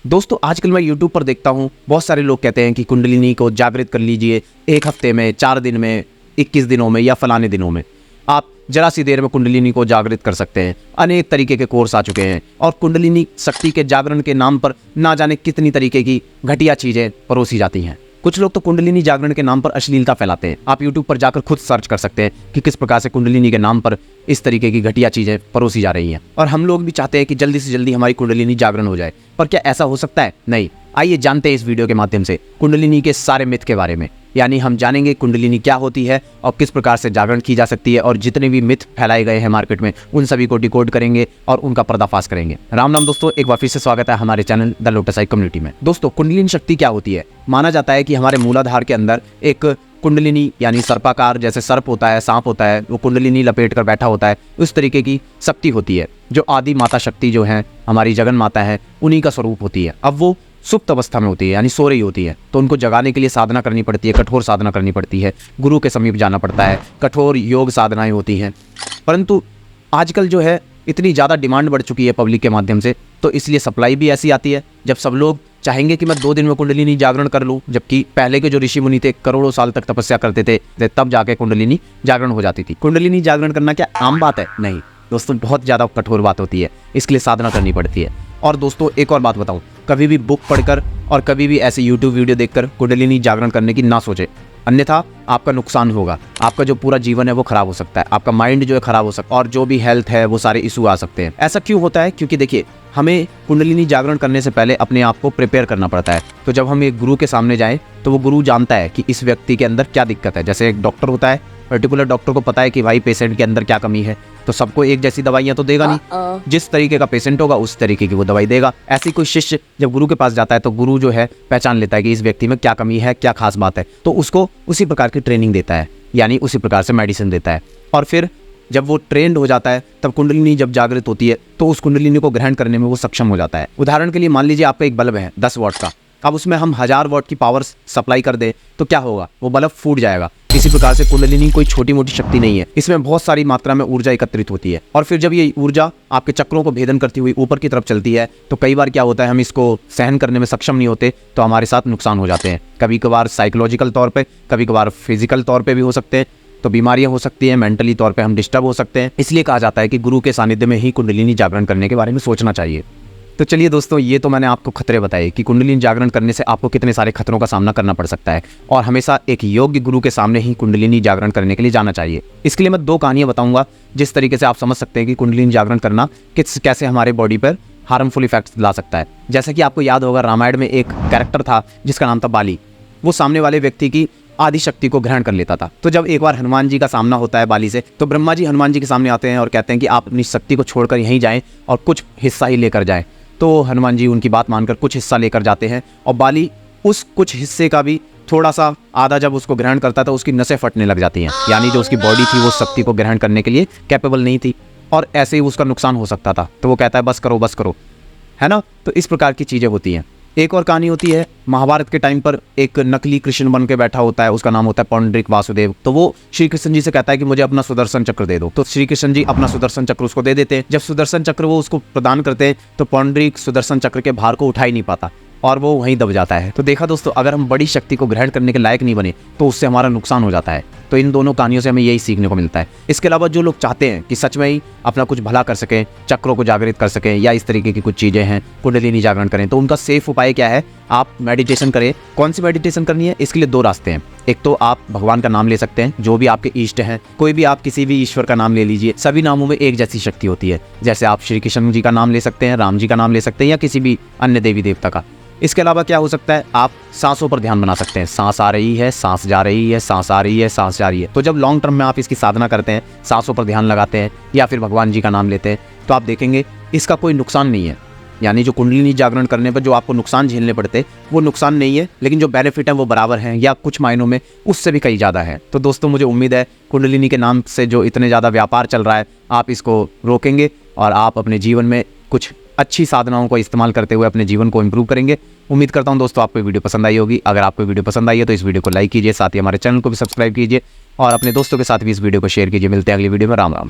दोस्तों आजकल मैं YouTube पर देखता हूँ बहुत सारे लोग कहते हैं कि कुंडलिनी को जागृत कर लीजिए 1 हफ्ते में, 4 दिन में, 21 दिनों में या फलाने दिनों में आप जरा सी देर में कुंडलिनी को जागृत कर सकते हैं। अनेक तरीके के कोर्स आ चुके हैं और कुंडलिनी शक्ति के जागरण के नाम पर ना जाने कितनी तरीके की घटिया चीज़ें परोसी जाती हैं। कुछ लोग तो कुंडलिनी जागरण के नाम पर अश्लीलता फैलाते हैं। आप YouTube पर जाकर खुद सर्च कर सकते हैं कि किस प्रकार से कुंडलिनी के नाम पर इस तरीके की घटिया चीज़ें परोसी जा रही हैं। और हम लोग भी चाहते हैं कि जल्दी से जल्दी हमारी कुंडलिनी जागरण हो जाए, पर क्या ऐसा हो सकता है? नहीं। आइए जानते हैं इस वीडियो के माध्यम से कुंडलिनी के सारे मिथ के बारे में। यानी हम जानेंगे कुंडलिनी क्या होती है और किस प्रकार से जागरण की जा सकती है, और जितने भी मिथ फैलाए गए हैं मार्केट में उन सभी को डिकोड करेंगे और उनका पर्दाफाश करेंगे। राम राम दोस्तों, एक बार फिर से स्वागत है हमारे channel the lotus I community में। दोस्तों कुंडलिनी शक्ति क्या होती है? माना जाता है कि हमारे मूलाधार के अंदर एक कुंडलिनी यानी सर्पाकार, जैसे सर्प होता है, सांप होता है, वो कुंडलिनी लपेट कर बैठा होता है, उस तरीके की शक्ति होती है जो आदि माता शक्ति जो है हमारी जगन माता है, उन्हीं का स्वरूप होती है। अब वो सुप्त अवस्था में होती है यानी सो रही होती है, तो उनको जगाने के लिए साधना करनी पड़ती है, कठोर साधना करनी पड़ती है, गुरु के समीप जाना पड़ता है, कठोर योग साधनाएं होती हैं। परंतु आजकल जो है इतनी ज़्यादा डिमांड बढ़ चुकी है पब्लिक के माध्यम से, तो इसलिए सप्लाई भी ऐसी आती है जब सब लोग चाहेंगे कि मैं 2 दिन में कुंडलिनी जागरण कर लूँ, जबकि पहले के जो ऋषि मुनि थे करोड़ों साल तक तपस्या करते थे, तब जाके कुंडलिनी जागरण हो जाती थी। कुंडलिनी जागरण करना क्या आम बात है? नहीं दोस्तों, बहुत ज़्यादा कठोर बात होती है, इसके लिए साधना करनी पड़ती है। और दोस्तों एक और बात बताऊं, कभी भी बुक पढ़कर और कभी भी ऐसे YouTube वीडियो देखकर कुंडलिनी जागरण करने की ना सोचे, अन्यथा आपका नुकसान होगा। आपका जो पूरा जीवन है वो खराब हो सकता है, आपका माइंड जो है खराब हो सकता है, और जो भी हेल्थ है वो सारे इशू आ सकते हैं। ऐसा क्यों होता है? क्योंकि देखिए, हमें कुंडलिनी जागरण करने से पहले अपने आप को प्रिपेयर करना पड़ता है। तो जब हम एक गुरु के सामने जाएं तो वो गुरु जानता है कि इस व्यक्ति के अंदर क्या दिक्कत है। जैसे एक डॉक्टर होता है, पर्टिकुलर डॉक्टर को पता है कि भाई पेशेंट के अंदर क्या कमी है, तो सबको एक जैसी दवाइयाँ तो देगा नहीं, जिस तरीके का पेशेंट होगा उस तरीके की वो दवाई देगा। ऐसी कोई शिष्य जब गुरु के पास जाता है तो गुरु जो है पहचान लेता है कि इस व्यक्ति में क्या कमी है, क्या खास बात है, तो उसको उसी प्रकार की ट्रेनिंग देता है, यानी उसी प्रकार से मेडिसिन देता है। और फिर जब वो ट्रेंड हो जाता है तब कुंडलिनी जब जागृत होती है तो उस कुंडलिनी को ग्रहण करने में वो सक्षम हो जाता है। उदाहरण के लिए मान लीजिए आपका एक बल्ब है 10 वॉट का, अब उसमें हम 1000 वॉट की पावर सप्लाई कर दें तो क्या होगा? वो बल्ब फूट जाएगा। इसी प्रकार से कुंडलिनी कोई छोटी मोटी शक्ति नहीं है, इसमें बहुत सारी मात्रा में ऊर्जा एकत्रित होती है, और फिर जब ये ऊर्जा आपके चक्रों को भेदन करती हुई ऊपर की तरफ चलती है तो कई बार क्या होता है, हम इसको सहन करने में सक्षम नहीं होते, तो हमारे साथ नुकसान हो जाते हैं। कभी कभार साइकोलॉजिकल तौर पर, कभी कभार फिजिकल तौर पर भी हो सकते हैं, तो बीमारियां हो सकती हैं, मेंटली तौर पे हम डिस्टर्ब हो सकते हैं। इसलिए कहा जाता है कि गुरु के सानिध्य में ही कुंडलिनी जागरण करने के बारे में सोचना चाहिए। तो चलिए दोस्तों, ये तो मैंने आपको खतरे बताए कि कुंडलिनी जागरण करने से आपको कितने सारे खतरों का सामना करना पड़ सकता है, और हमेशा एक योग्य गुरु के सामने ही कुंडलिनी जागरण करने के लिए जाना चाहिए। इसके लिए मैं 2 कहानियां बताऊंगा जिस तरीके से आप समझ सकते हैं कि कुंडलिनी जागरण करना कैसे हमारे बॉडी पर हार्मफुल इफेक्ट्स ला सकता है। जैसा कि आपको याद होगा, रामायण में एक कैरेक्टर था जिसका नाम था बाली। वो सामने वाले व्यक्ति की आदि शक्ति को ग्रहण कर लेता था। तो जब एक बार हनुमान जी का सामना होता है बाली से, तो ब्रह्मा जी हनुमान जी के सामने आते हैं और कहते हैं कि आप अपनी शक्ति को छोड़कर यहीं जाएं और कुछ हिस्सा ही लेकर जाएं। तो हनुमान जी उनकी बात मानकर कुछ हिस्सा लेकर जाते हैं, और बाली उस कुछ हिस्से का भी थोड़ा सा आधा जब उसको ग्रहण करता था उसकी नसें फटने लग जाती हैं, यानी जो उसकी बॉडी थी वो शक्ति को ग्रहण करने के लिए कैपेबल नहीं थी, और ऐसे ही उसका नुकसान हो सकता था। तो वो कहता है बस करो, है ना। तो इस प्रकार की चीज़ें होती हैं। एक और कहानी होती है, महाभारत के टाइम पर एक नकली कृष्ण बन के बैठा होता है, उसका नाम होता है पौंडरिक वासुदेव। तो वो श्री कृष्ण जी से कहता है कि मुझे अपना सुदर्शन चक्र दे दो। तो श्री कृष्ण जी अपना सुदर्शन चक्र उसको दे देते हैं। जब सुदर्शन चक्र वो उसको प्रदान करते हैं तो पौंडरिक सुदर्शन चक्र के भार को उठा ही नहीं पाता और वो वहीं दब जाता है। तो देखा दोस्तों, अगर हम बड़ी शक्ति को ग्रहण करने के लायक नहीं बने तो उससे हमारा नुकसान हो जाता है। तो इन दोनों कहानियों से हमें यही सीखने को मिलता है। इसके अलावा जो लोग चाहते हैं कि सच में ही अपना कुछ भला कर सकें, चक्रों को जागृत कर सकें, या इस तरीके की कुछ चीज़ें हैं, कुंडलिनी जागरण करें, तो उनका सेफ उपाय क्या है? आप मेडिटेशन करें। कौन सी मेडिटेशन करनी है? इसके लिए 2 रास्ते हैं। एक तो आप भगवान का नाम ले सकते हैं, जो भी आपके इष्ट हैं, कोई भी आप किसी भी ईश्वर का नाम ले लीजिए। सभी नामों में एक जैसी शक्ति होती है। जैसे आप श्री कृष्ण जी का नाम ले सकते हैं, राम जी का नाम ले सकते हैं, या किसी भी अन्य देवी देवता का। इसके अलावा क्या हो सकता है, आप सांसों पर ध्यान बना सकते हैं। सांस आ रही है, सांस जा रही है, सांस आ रही है, सांस जा रही है। तो जब लॉन्ग टर्म में आप इसकी साधना करते हैं, सांसों पर ध्यान लगाते हैं या फिर भगवान जी का नाम लेते हैं, तो आप देखेंगे इसका कोई नुकसान नहीं है। यानी जो कुंडलिनी जागरण करने पर जो आपको नुकसान झेलने पड़ते वो नुकसान नहीं है, लेकिन जो बेनिफिट है वो बराबर हैं, या कुछ मायनों में उससे भी कहीं ज़्यादा है। तो दोस्तों मुझे उम्मीद है कुंडलिनी के नाम से जो इतने ज़्यादा व्यापार चल रहा है, आप इसको रोकेंगे और आप अपने जीवन में कुछ अच्छी साधनाओं को इस्तेमाल करते हुए अपने जीवन को इंप्रूव करेंगे। उम्मीद करता हूं दोस्तों आपको वीडियो पसंद आई होगी। अगर आपको वीडियो पसंद आई है तो इस वीडियो को लाइक कीजिए, साथ ही हमारे चैनल को भी सब्सक्राइब कीजिए और अपने दोस्तों के साथ भी इस वीडियो को शेयर कीजिए। मिलते हैं अगली वीडियो में। राम राम।